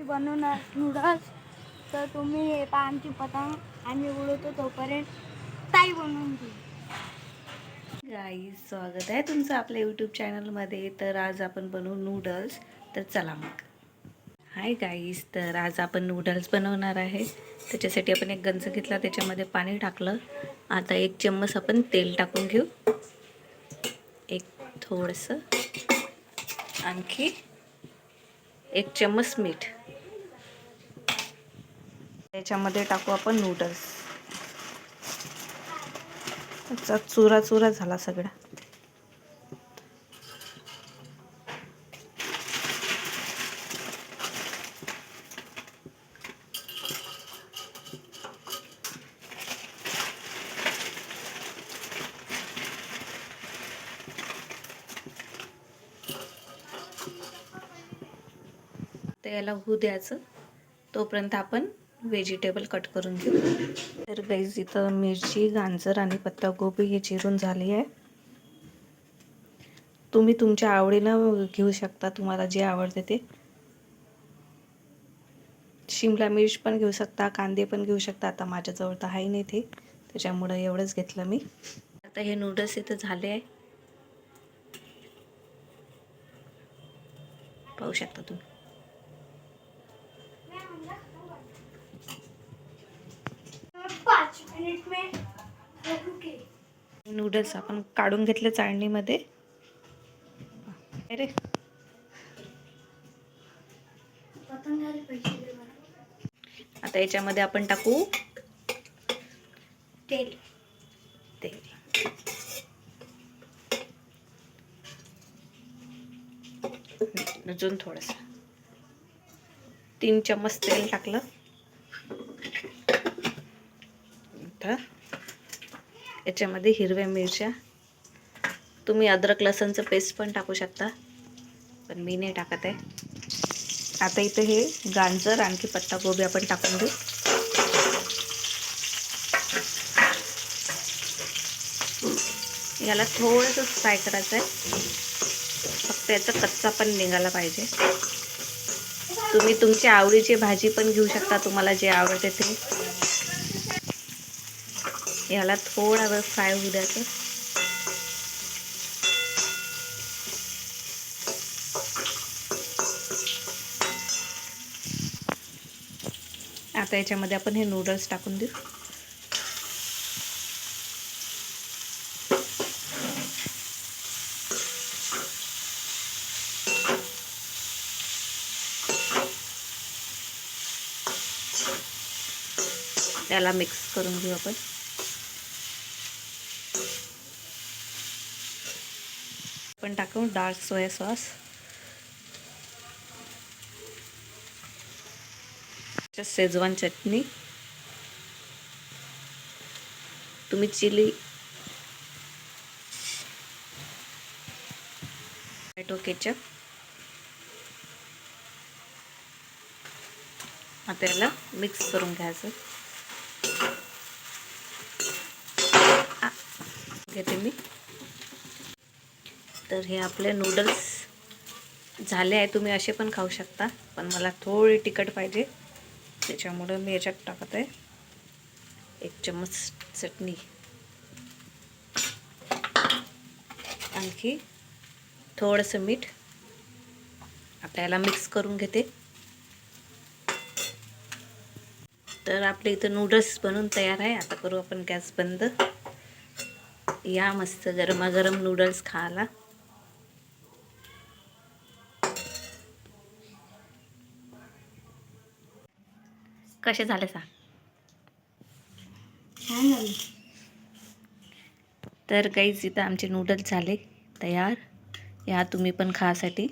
बनवणार नूडल्स. तर तुम्ही हे पहा आमची पतंग आम्ही उडवतो तोपर्यंत ताई बनवून घेऊ. गाईस, स्वागत आहे तुमचं आपल्या यूट्यूब चॅनलमध्ये. तर आज आपण बनवू नूडल्स. तर चला मग. हाय गाईस, तर आज आपण नूडल्स बनवणार आहे. त्याच्यासाठी आपण एक गंज घेतला, त्याच्यामध्ये पाणी टाकलं. आता 1 चम्मच आपण तेल टाकून घेऊ. एक थोडंसं, आणखी 1 चम्मच मीठ. त्याच्यामध्ये टाकू आपण नूडल्स. त्याचा चुरा चुरा झाला सगळा. त्याला होऊ द्यायचं. तोपर्यंत आपण व्हेजिटेबल कट करून घेऊ. तर गाईस, इथं मिरची, गाजर आणि पत्ताकोबी हे चिरून झाली आहे. तुम्ही तुमच्या आवडीनं घेऊ शकता, तुम्हाला जे आवडते ते. शिमला मिर्च पण घेऊ शकता, कांदे पण घेऊ शकता. आता माझ्याजवळ तर आहे नाही ते, त्याच्यामुळं एवढंच घेतलं मी. आता हे नूडल्स इथं झाले आहे, पाहू शकता तुम्ही. नूडल्स आपण काढून घेतले चाळणीमध्ये. अरे, आता याच्यामध्ये आपण टाकू तेल. अजून थोडंसं 3 चम्मच तेल टाकलं. आता याच्यामध्ये हिरव्या मिरच्या, तुम्ही अद्रक लसणचं पेस्ट पण टाकू शकता, पण मी नाही टाकत आहे. आता इथे हे गाजर आणखी पत्ताकोबी आपण टाकून देऊ. याला थोडंसं फ्राय करायचं आहे, फक्त याचा कच्चा पण निघाला पाहिजे. तुम्ही तुमच्या आवडीची भाजी पण घेऊ शकता, तुम्हाला जे आवडते ते. याला थोडा वेळ फ्राय होऊ द्यायचं. आता याच्यामध्ये आपण हे नूडल्स टाकून देऊ. त्याला मिक्स करून घेऊ आपण. आपण टाकू डार्क सोया सॉस, शेजवान चटणी, तुम्ही चिली, टोमॅटो केचप. आता याला मिक्स करून घ्यायचं. घेते मी. तर हे आपले नूडल्स झाले आहे. तुम्ही असे पण खाऊ शकता, पण मला थोडी तिखट पाहिजे, त्याच्यामुळं मी याच्यात टाकत आहे 1 चम्मच चटणी, आणखी थोडंसं मीठ. आता याला मिक्स करून घेते. तर आपले इथं नूडल्स बनवून तयार आहे. आता करू आपण गॅस बंद. या मस्त गरमागरम नूडल्स खायला. कसे झाले सांग. तर गाईज, इथं आमचे नूडल्स झाले तयार. या तुम्ही पण खासाठी.